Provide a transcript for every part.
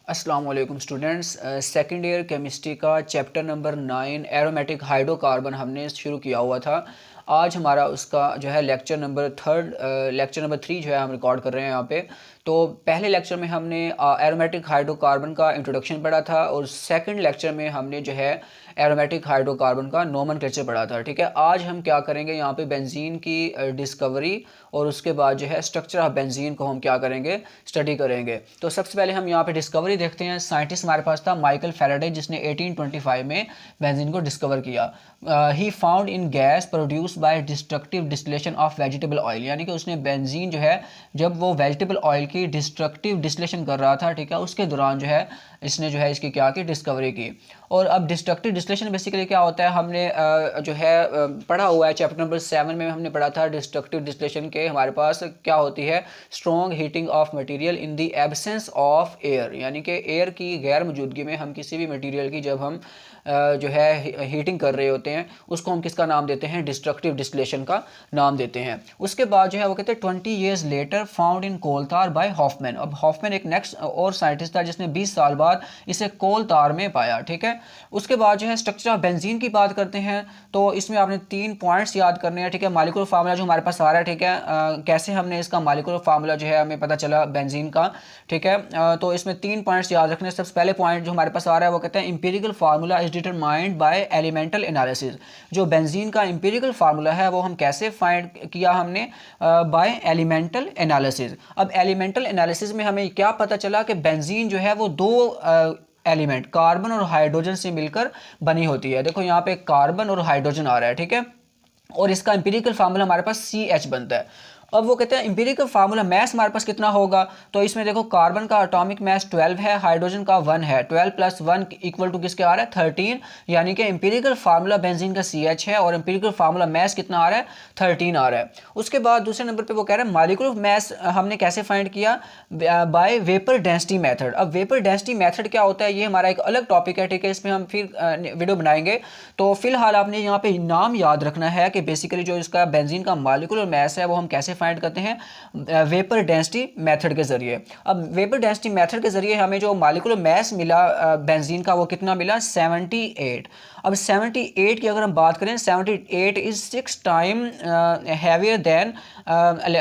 अस्सलाम वालेकुम students. Second year chemistry का चैप्टर नंबर 9 एरोमेटिक हाइड्रोकार्बन हमने शुरू किया हुआ था। आज हमारा उसका जो है लेक्चर नंबर 3 जो है हम रिकॉर्ड कर रहे हैं यहाँ पे। तो पहले लेक्चर में हमने एरोमेटिक हाइड्रोकार्बन का इंट्रोडक्शन पढ़ा था और सेकंड लेक्चर में हमने जो है एरोमेटिक हाइड्रोकार्बन का नोमेनक्लेचर पढ़ा था। ठीक है, आज हम क्या करेंगे यहाँ पे बेंजीन की डिस्कवरी और उसके बाद जो है स्ट्रक्चर ऑफ बेंजीन को हम क्या करेंगे, स्टडी करेंगे। तो सबसे पहले हम यहाँ पे डिस्कवरी देखते हैं। साइंटिस्ट हमारे पास था माइकल फैराडे, जिसने 1825 में बेंजीन को डिस्कवर किया। He found in gas produce by destructive distillation of vegetable oil, यानी कि उसने बेंजीन जो है जब वो वेजिटेबल ऑयल की डिस्ट्रक्टिव डिस्टिलेशन कर रहा था, ठीक है, उसके दौरान जो है इसने जो है इसकी क्या की, डिस्कवरी की। और अब डिस्ट्रक्टिव डिस्टिलेशन बेसिकली क्या होता है, हमने जो है पढ़ा हुआ है चैप्टर नंबर 7 में हमने पढ़ा था। डिस्ट्रक्टिव डिस्टिलेशन के हमारे पास क्या होती है, strong heating of material in the absence of air, यानी कि एयर की गैर मौजूदगी में हम किसी भी मटेरियल की जब हम जो है हीटिंग कर रहे होते हैं उसको हम किसका नाम देते हैं, डिस्ट्रक्टिव डिस्टिलेशन का नाम देते हैं। उसके बाद जो है वो कहते हैं 20 ईयर्स लेटर फाउंड इन कोल तार बाय हॉफमैन। अब हॉफमैन एक नेक्स्ट और साइंटिस्ट था जिसने 20 साल बाद इसे कोल तार में पाया। ठीक है, उसके बाद जो है स्ट्रक्चर ऑफ बेंजीन की बात करते हैं। तो इसमें आपने 3 पॉइंट्स याद करने हैं। ठीक है, मॉलिक्यूलर फार्मूला जो हमारे पास आ रहा है, ठीक है, कैसे हमने इसका मॉलिक्यूलर फार्मूला जो है हमें पता चला बेंजीन का। ठीक है, तो इसमें 3 पॉइंट्स याद रखने। सबसे पहले पॉइंट जो हमारे पास आ रहा है वो कहते हैं empirical formula is determined by elemental analysis. जो बेंजीन का इंपीरिकल फार्मूला है वो हम कैसे फाइंड किया, हमने बाय एलिमेंटल एनालिसिस। अब एलिमेंटल एनालिसिस में हमें क्या पता चला कि बेंजीन जो है वो दो एलिमेंट कार्बन और हाइड्रोजन से मिलकर बनी होती है। देखो यहाँ पे कार्बन और हाइड्रोजन आ रहा है, ठीक है, और इसका इंपीरिकल फार्मूला हमारे पास CH बनता है। अब वो कहते हैं इंपीरिकल फार्मूला मैथ हमारे पास कितना होगा, तो इसमें देखो कार्बन का एटॉमिक मैथ 12 है, हाइड्रोजन का 1 है। 12 + 1 इक्वल टू किसके आ रहा है, 13, यानी कि इंपीरिकल फार्मूला बेंजीन का CH है और इंपीरिकल फार्मूला मैथ कितना आ रहा है, 13 आ रहा है। उसके बाद दूसरे नंबर पे वो कह रहा है मॉलिक्यूलर मैथ हमने कैसे फाइंड किया, बाय वेपर डेंसिटी मेथड। अब वेपर डेंसिटी मेथड क्या होता है, ये हमारा एक अलग टॉपिक है। ठीक है, इसमें हम फिर वीडियो बनाएंगे। तो फिलहाल आपने यहाँ पे नाम याद रखना है कि बेसिकली जो इसका बेंजीन का मॉलिक्यूलर मैथ है वो हम कैसे फाइंड करते हैं, वेपर डेंसिटी मेथड के जरिए। अब वेपर डेंसिटी मेथड के जरिए हमें जो मॉलिक्यूलर मैथ मिला बेंजीन का वो कितना मिला, 78। अब 78 की अगर हम बात करें, 78 इज 6 टाइम हैवियर देन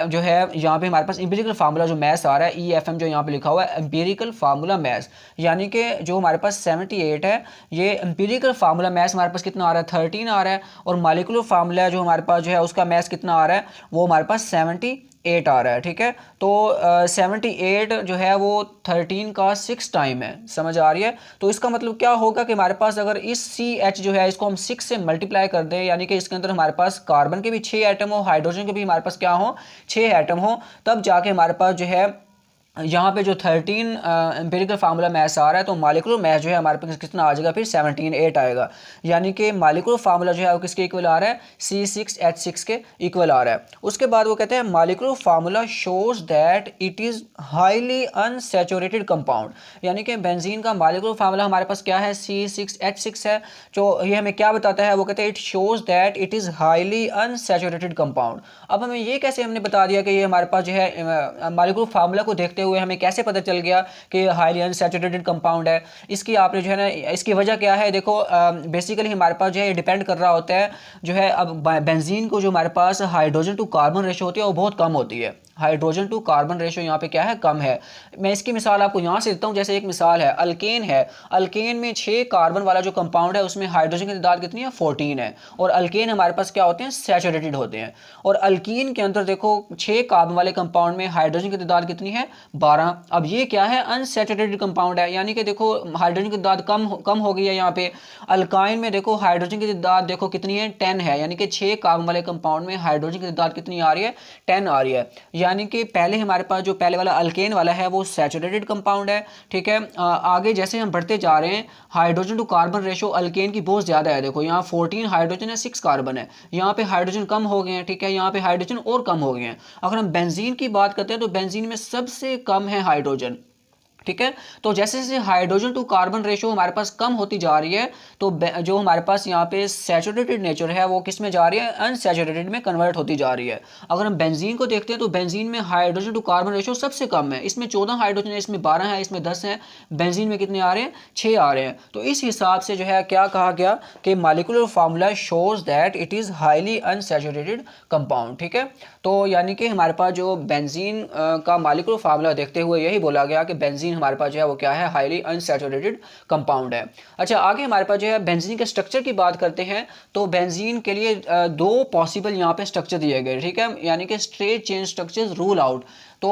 जो है यहाँ पे हमारे पास इंपीरिकल फार्मूला जो मैथ आ रहा है EFM जो यहाँ पे लिखा हुआ है इंपीरिकल फार्मूला मैथ, यानी कि जो हमारे पास 78 है ये इंपीरिकल फार्मूला मैथ हमारे पास कितना आ रहा है, 13 आ रहा है। और मॉलिक्यूलर फार्मूला जो हमारे पास जो है उसका मैथ कितना आ रहा है, वो हमारे पास 78 आ रहा है। ठीक है, तो 78 जो है वो 13 का 6 टाइम है, समझ आ रही है। तो इसका मतलब क्या होगा कि हमारे पास अगर इस CH जो है इसको हम 6 से मल्टीप्लाई कर दें, यानी कि इसके अंदर हमारे पास कार्बन के भी 6 एटम हो, हाइड्रोजन के भी हमारे पास क्या हो, 6 एटम हो, तब जाके हमारे पास जो है यहाँ पे जो 13 एम्पिरिकल फार्मूला मैथ आ रहा है, तो मॉलिक्यूलर मैथ जो है हमारे पास कितना आ जाएगा, फिर 17 आएगा। यानी कि मॉलिक्यूलर फार्मूला जो है वो किसके इक्वल आ रहा है, C6H6 के इक्वल आ रहा है। उसके बाद वो कहते हैं molecular formula shows that it is highly unsaturated compound, यानी कि बेंजीन का मॉलिक्यूलर फार्मूला हमारे पास क्या है, C6H6 है। जो ये हमें क्या बताता है, वो कहते हैं it shows that it is highly unsaturated compound. अब हमें ये कैसे हमने बता दिया कि ये हमारे पास जो है मॉलिक्यूलर फार्मूला को देखते हुए हमें कैसे पता चल गया कि हाईली अनसैचुरेटेड कंपाउंड है। इसकी आपने जो है ना, इसकी वजह क्या है, देखो बेसिकली हमारे पास जो है डिपेंड कर रहा होता है जो है, अब बेंजीन को जो हमारे पास हाइड्रोजन टू कार्बन रेशो होती है वो बहुत कम होती है। हाइड्रोजन टू कार्बन रेशो यहाँ पे क्या है, कम है। मैं इसकी मिसाल आपको यहाँ से देता हूँ। जैसे एक मिसाल है अल्केन है, अल्केन में 6 कार्बन वाला जो कंपाउंड है उसमें हाइड्रोजन की तादाद कितनी है, 14 है। और अल्केन हमारे पास क्या होते हैं, सैचुरेटेड होते हैं। और अल्कीन के अंदर देखो 6 कार्बन वाले कंपाउंड में हाइड्रोजन की तादाद कितनी है, 12। अब ये क्या है, अनसैचुरेटेड कंपाउंड है, यानी कि देखो हाइड्रोजन की तादाद कम हो गई है यहाँ पे। अल्काइन में देखो हाइड्रोजन की तादाद देखो कितनी है, 10 है, यानी कि 6 कार्बन वाले कंपाउंड में हाइड्रोजन की तादाद कितनी आ रही है, 10 आ रही है। यानी कि पहले हमारे पास जो पहले वाला अल्केन वाला है वो सैचुरेटेड कंपाउंड है। ठीक है, आगे जैसे हम बढ़ते जा रहे हैं hydrogen to carbon ratio alkane की बहुत ज़्यादा है। देखो यहाँ 14 हाइड्रोजन है, 6 कार्बन है, यहाँ पे हाइड्रोजन कम हो गए हैं। ठीक है, यहाँ पे हाइड्रोजन और कम हो गए हैं। अगर हम बेंजीन की बात करते हैं तो बेंजीन में सबसे कम है हाइड्रोजन। ठीक है। तो जैसे जैसे हाइड्रोजन टू कार्बन रेशो हमारे पास कम होती जा रही है, तो जो हमारे पास यहाँ पे सैचुरेटेड नेचर है वो किस में जा रही है, अनसैचुरेटेड में कन्वर्ट होती जा रही है। अगर हम बेंजीन को देखते हैं तो बेंजीन में हाइड्रोजन टू कार्बन रेशो सबसे कम है, इसमें 14 हाइड्रोजन है, इसमें 12 है, इसमें 10 है। बेंजीन में कितने आ रहे हैं, 6 आ रहे हैं। तो इस हिसाब से जो है क्या कहा गया कि molecular formula shows that it is highly unsaturated compound. ठीक है। तो यानी कि हमारे पास जो बेंजीन का मॉलिक्यूलर फार्मूला देखते हुए यही बोला गया कि बेंजीन हमारे पास जो है वो क्या है, हाईली अनसैचुरेटेड कंपाउंड है। अच्छा, आगे हमारे पास जो है बेंजीन के स्ट्रक्चर की बात करते हैं। तो बेंजीन के लिए दो पॉसिबल यहाँ पे स्ट्रक्चर दिए गए, ठीक है, यानी कि straight chain structures rule out. तो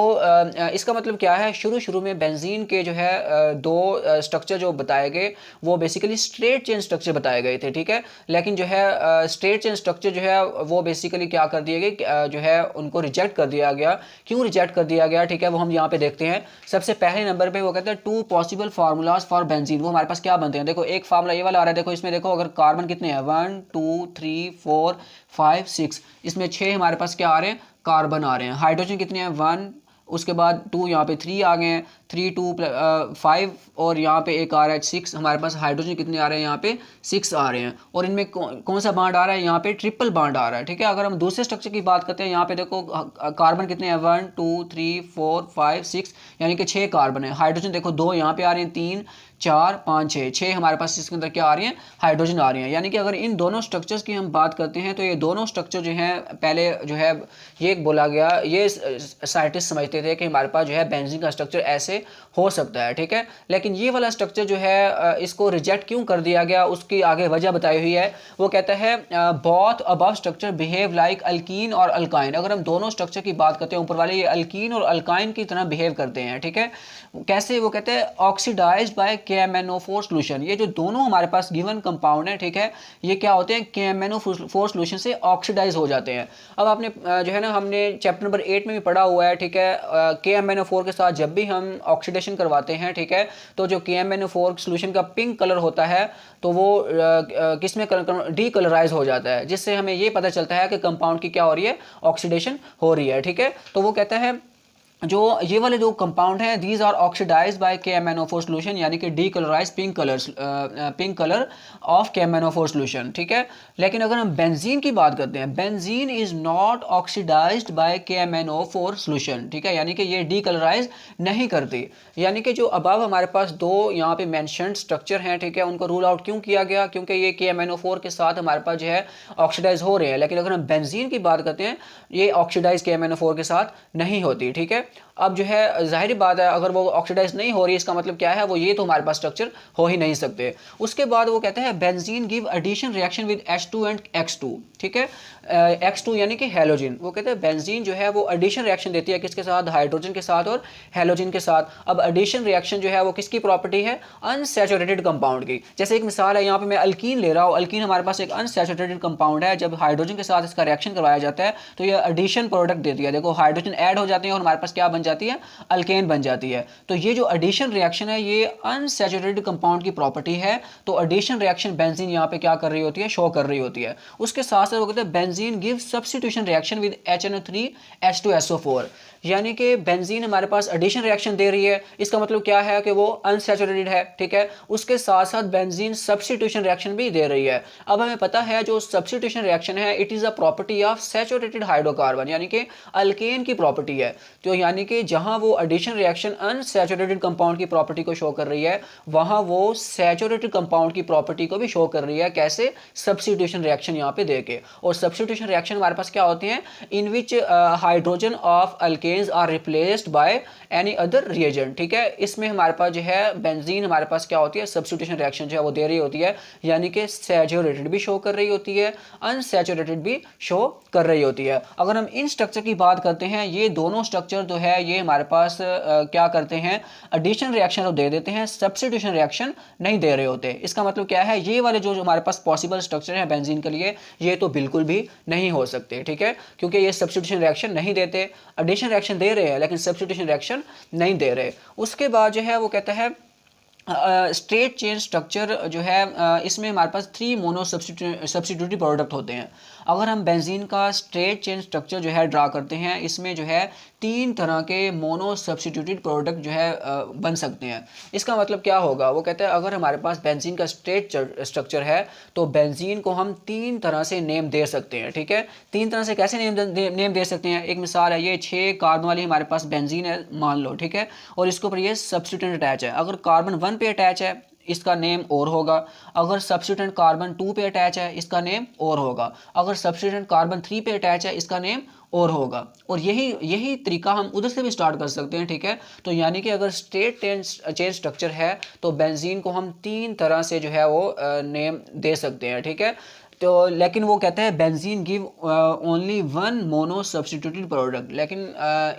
इसका मतलब क्या है, शुरू में बेंजीन के जो है दो स्ट्रक्चर जो बताए गए वो बेसिकली स्ट्रेट चेन स्ट्रक्चर बताए गए थे। ठीक है। लेकिन जो है स्ट्रेट चेन स्ट्रक्चर जो है वो बेसिकली क्या कर दिए गए, जो है उनको रिजेक्ट कर दिया गया। क्यों रिजेक्ट कर दिया गया, ठीक है, वो हम यहाँ पे देखते हैं। सबसे पहले नंबर पे वो कहते हैं 2 पॉसिबल फार्मूलाज फॉर बेंजीन। वो हमारे पास क्या बनते हैं, देखो एक फार्मूला ये वाला आ रहा है, देखो इसमें देखो अगर कार्बन कितने हैं 1 2 3 4 5 6, इसमें 6 हमारे पास क्या आ रहे हैं, कार्बन आ रहे हैं। हाइड्रोजन कितने हैं 1, उसके बाद 2, यहाँ पे 3 आ गए हैं, 3 2 5, और यहाँ पे एक आ रहा है 6। हमारे पास हाइड्रोजन कितने आ रहे हैं, यहाँ पे 6 आ रहे हैं। और इनमें कौन सा बांड आ रहा है, यहाँ पे ट्रिपल बांड आ रहा है। ठीक है। अगर हम दूसरे स्ट्रक्चर की बात करते हैं, यहाँ पे देखो कार्बन कितने हैं 1 2 3 4 5 6, यानी कि 6 कार्बन है। हाइड्रोजन देखो 2 यहाँ पे आ रहे हैं, 3 4 5 6 हमारे पास इसके अंदर क्या आ रही हैं, हाइड्रोजन आ रही हैं। यानी कि अगर इन दोनों स्ट्रक्चर्स की हम बात करते हैं तो ये दोनों स्ट्रक्चर जो हैं, पहले जो है ये बोला गया, ये साइंटिस्ट समझते थे कि हमारे पास जो है बेंजीन का स्ट्रक्चर ऐसे हो सकता है। ठीक है। लेकिन ये वाला स्ट्रक्चर जो है इसको रिजेक्ट क्यों कर दिया गया, उसकी आगे वजह बताई हुई है। वो कहता है both above structure behave like alkyne और अल्काइन। अगर हम दोनों स्ट्रक्चर की बात करते हैं ऊपर वाले, ये अल्कीन और अल्काइन की तरह बिहेव करते हैं। ठीक है। कैसे, वो कहते हैं ऑक्सीडाइज्ड बाय KMnO4 सोल्यूशन। ये जो दोनों हमारे पास गिवन कंपाउंड है, ठीक है, ये क्या होते हैं, KMnO4 सोल्यूशन से ऑक्सीडाइज हो जाते हैं। अब आपने जो है ना, हमने चैप्टर नंबर 8 में भी पढ़ा हुआ है। ठीक है। KMnO4 के साथ जब भी हम ऑक्सीडेशन करवाते हैं, ठीक है, तो जो KMnO4 सोल्यूशन का पिंक कलर होता है तो वो किस में डीकलराइज हो जाता है, जिससे हमें ये पता चलता है कि कंपाउंड की क्या हो रही है, ऑक्सीडेशन हो रही है। ठीक है। तो वो कहता है जो ये वाले जो कंपाउंड हैं, these are oxidised by KMnO4 solution, यानी कि decolourise pink colour of KMnO4 solution. ठीक है। लेकिन अगर हम बेंजीन की बात करते हैं, benzene is not oxidised by KMnO4 solution. ठीक है। यानी कि ये डीकलराइज नहीं करती। यानी कि जो अबव हमारे पास दो यहाँ पे मेंशन्ड स्ट्रक्चर हैं, ठीक है, उनको रूल आउट क्यों किया गया, क्योंकि ये KMnO4 के साथ हमारे पास जो है ऑक्सीडाइज हो रहे हैं। लेकिन अगर हम बेंजीन की बात करते हैं, ये ऑक्सीडाइज KMnO4 के साथ नहीं होती। ठीक है। अब जो है जाहिर बात है, अगर वो ऑक्सीडाइज नहीं हो रही, इसका मतलब क्या है, वो ये तो हमारे पास स्ट्रक्चर हो ही नहीं सकते। उसके बाद वो कहते हैं benzene give addition reaction with H2 and X2। ठीक है। X2 यानी कि हेलोजन। वो कहते हैं बेंजीन जो है वो एडिशन रिएक्शन देती है, किसके साथ, हाइड्रोजन के साथ और हेलोजन के साथ। अब एडिशन रिएक्शन जो है वो किसकी प्रॉपर्टी है, अनसैचुरेटेड कंपाउंड की। जैसे एक मिसाल है, यहाँ पे मैं अल्कीन ले रहा हूँ। अल्कीन हमारे पास एक अनसैचुरेटेड कंपाउंड है। जब हाइड्रोजन के साथ इसका रिएक्शन करवाया जाता है तो ये एडिशन प्रोडक्ट देती है। देखो हाइड्रोजन ऐड हो जाते हैं और हमारे पास क्या बन जाती है, अल्केन बन जाती है। तो ये जो एडिशन रिएक्शन है ये अनसैचुरेटेड कंपाउंड की प्रॉपर्टी है। तो एडिशन रिएक्शन बेंजीन यहाँ पे क्या कर रही होती है, शो कर रही होती है। उसके साथ साथ वो कहते हैं benzene give substitution reaction with HNO3 H2SO4। यानी कि बेंजीन हमारे पास एडिशन रिएक्शन दे रही है, इसका मतलब क्या है कि वो अनसैचुरेटेड है। ठीक है। उसके साथ साथ बेंजीन सब्स्टिट्यूशन रिएक्शन भी दे रही है। अब हमें पता है जो सब्स्टिट्यूशन रिएक्शन है, it is a property of saturated hydrocarbon, यानी कि अल्केन की प्रॉपर्टी है। तो यानी कि जहां वो एडिशन रिएक्शन अनसैचुरेटेड कंपाउंड की प्रॉपर्टी को शो कर रही है, वहां वो सैचुरेटेड कंपाउंड की प्रॉपर्टी को भी शो कर रही है। कैसे, सब्स्टिट्यूशन रिएक्शन यहाँ पे देके। और सब्स्टिट्यूशन रिएक्शन हमारे पास क्या होती है, in which hydrogen of alkanes are replaced by any other reagent. ठीक है। इसमें हमारे पास जो है बेंजीन हमारे पास क्या होती है, सब्स्टिट्यूशन रिएक्शन जो है वो दे रही होती है, यानी कि सैचुरेटेड भी शो कर रही होती है, अनसैचुरेटेड भी शो कर रही होती है। अगर हम इन स्ट्रक्चर की बात करते हैं, ये दोनों स्ट्रक्चर जो है ये हमारे पास क्या करते हैं, एडिशन रिएक्शन तो दे देते हैं, सब्स्टिट्यूशन रिएक्शन नहीं दे रहे होते। इसका मतलब क्या है, ये वाले जो हमारे पास पॉसिबल स्ट्रक्चर है बेंजीन के लिए, ये तो बिल्कुल भी नहीं हो सकते। ठीक है। क्योंकि ये सब्स्टिट्यूशन रिएक्शन नहीं देते, एडिशन रिएक्शन दे रहे हैं लेकिन सब्स्टिट्यूशन रिएक्शन नहीं दे रहे। उसके बाद जो है वो कहता है स्ट्रेट चेन स्ट्रक्चर जो है इसमें हमारे पास 3 मोनो सब्स्टिट्यूटिव प्रोडक्ट होते हैं। अगर हम बेंजीन का स्ट्रेट चेन स्ट्रक्चर जो है ड्रा करते हैं, इसमें जो है 3 तरह के मोनो सब्स्टिट्यूटिव प्रोडक्ट जो है बन सकते हैं। इसका मतलब क्या होगा, वो कहते हैं अगर हमारे पास बेंजीन का स्ट्रेट स्ट्रक्चर है तो बेंजीन को हम 3 तरह से नेम दे सकते हैं। ठीक है, 3 तरह से कैसे नेम दे सकते हैं। एक मिसाल है, ये 6 कार्बन वाली हमारे पास बेंजीन है मान लो, ठीक है, और इसके ऊपर ये सब्स्टिट्यूएंट अटैच है। अगर कार्बन 1 पे अटैच है, इसका नेम और होगा। अगर सब्स्टिट्यूएंट कार्बन 2 पे अटैच है, इसका नेम और होगा। अगर सब्स्टिट्यूएंट कार्बन 3 पे अटैच है, इसका नेम और होगा। और यही तरीका हम उधर से भी स्टार्ट कर सकते हैं। ठीक है, तो यानी कि अगर स्ट्रेट चेन स्ट्रक्चर है तो बेंजीन को हम 3 तरह से जो है वो नेम दे सकते हैं। ठीक है, तो लेकिन वो कहते हैं benzene give only 1 mono substituted product. लेकिन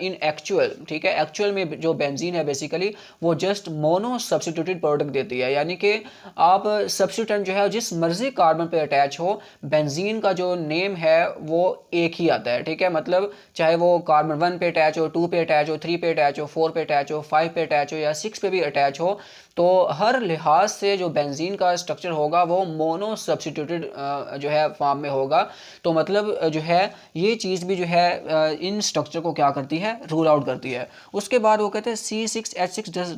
इन एक्चुअल, ठीक है, एक्चुअल में जो बेंजीन है बेसिकली वो जस्ट मोनो सब्स्टिट्यूटेड प्रोडक्ट देती है। यानी कि आप सब्स्टिट्यूटेंट जो है जिस मर्जी कार्बन पे अटैच हो, बेंजीन का जो नेम है वो एक ही आता है। ठीक है, मतलब चाहे वो कार्बन 1 पे अटैच हो, 2 पे अटैच हो, 3 पे अटैच हो, 4 पे अटैच हो, 5 पे अटैच हो या 6 पे भी अटैच हो, तो हर लिहाज से जो बेंजीन का स्ट्रक्चर होगा वो मोनो सब्स्टिट्यूटेड जो है फॉर्म में होगा। तो मतलब जो है ये चीज़ भी जो है इन स्ट्रक्चर को क्या करती है, रूल आउट करती है। उसके बाद वो कहते हैं C6H6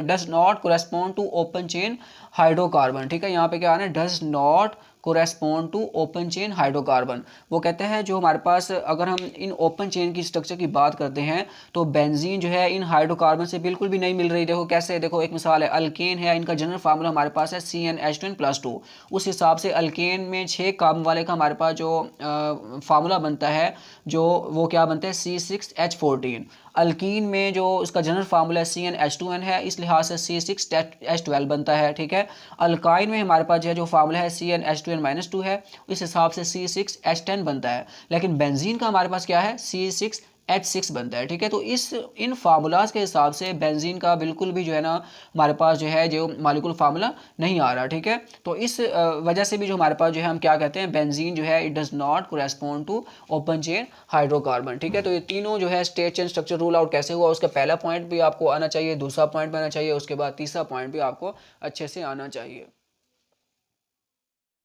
does not correspond to open chain hydrocarbon. ठीक है, यहाँ पे क्या आना है, does not correspond to open chain hydrocarbon. वो कहते हैं जो हमारे पास अगर हम इन ओपन चेन की स्ट्रक्चर की बात करते हैं तो बेंजीन जो है इन हाइड्रोकार्बन से बिल्कुल भी नहीं मिल रही। देखो कैसे, देखो एक मिसाल है, अल्केन है, इनका जनरल फार्मूला हमारे पास है CnH2n+2। उस हिसाब से अल्केन में 6 कार्बन वाले का हमारे पास जो फार्मूला बनता है, जो वो क्या बनता है, C6H14। अल्कीन में जो उसका जनरल फार्मूला CnH2n है, इस लिहाज से C6H12 बनता है। ठीक है, अल्काइन में हमारे पास जो फार्मूला है CnH2n-2 है, इस हिसाब से C6H10 बनता है। लेकिन बेंजीन का हमारे पास क्या है, C6H6 बनता है। ठीक है, तो इन फार्मूलाज के हिसाब से बेंजीन का बिल्कुल भी जो है ना हमारे पास जो है जो मॉलिक्यूलर फार्मूला नहीं आ रहा। ठीक है, तो इस वजह से भी जो हमारे पास जो है हम क्या कहते हैं, बेंजीन जो है it does not correspond to open chain hydrocarbon. ठीक है, तो ये तीनों जो है straight chain structure rule out कैसे हुआ, उसका पहला पॉइंट भी आपको आना चाहिए, दूसरा पॉइंट भी आना चाहिए, उसके बाद तीसरा पॉइंट भी आपको अच्छे से आना चाहिए।